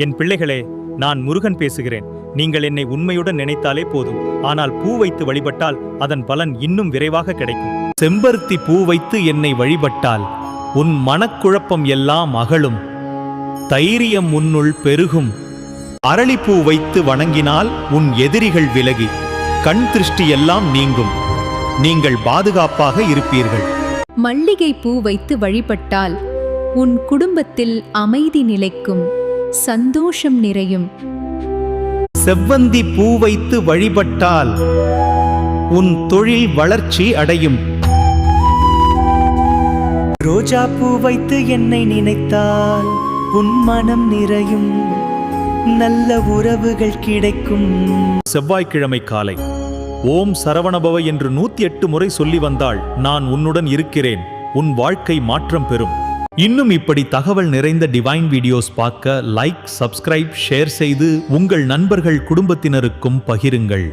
என் பிள்ளைகளே, நான் முருகன் பேசுகிறேன். நீங்கள் என்னை உண்மையுடன் நினைத்தாலே போதும். ஆனால் பூ வைத்து வழிபட்டால் அதன் பலன் இன்னும் விரைவாக கிடைக்கும். செம்பருத்தி பூ வைத்து என்னை வழிபட்டால் உன் மனக்குழப்பம் எல்லாம் அகலும், தைரியம் உன்னுள் பெருகும். அரளிப்பூ வைத்து வணங்கினால் உன் எதிரிகள் விலகி கண் திருஷ்டி எல்லாம் நீங்கும். நீங்கள் பாதுகாப்பாக இருப்பீர்கள். மல்லிகை பூ வைத்து வழிபட்டால் உன் குடும்பத்தில் அமைதி நிலைக்கும், சந்தோஷம் நிறையும். செவ்வந்தி பூ வைத்து வழிபட்டால் உன் தொழில் வளர்ச்சி அடையும். ரோஜா பூ வைத்து என்னை நினைத்தால் உன் மனம் நிறையும், நல்ல உறவுகள் கிடைக்கும். செவ்வாய்க்கிழமை காலை ஓம் சரவணபவ என்று 108 முறை சொல்லி வந்தாள். நான் உன்னுடன் இருக்கிறேன், உன் வாழ்க்கை மாற்றம் பெறும். இன்னும் இப்படி தகவல் நிறைந்த டிவைன் வீடியோஸ் பார்க்க லைக், சப்ஸ்கிரைப், ஷேர் செய்து உங்கள் நண்பர்கள் குடும்பத்தினருக்கும் பகிருங்கள்.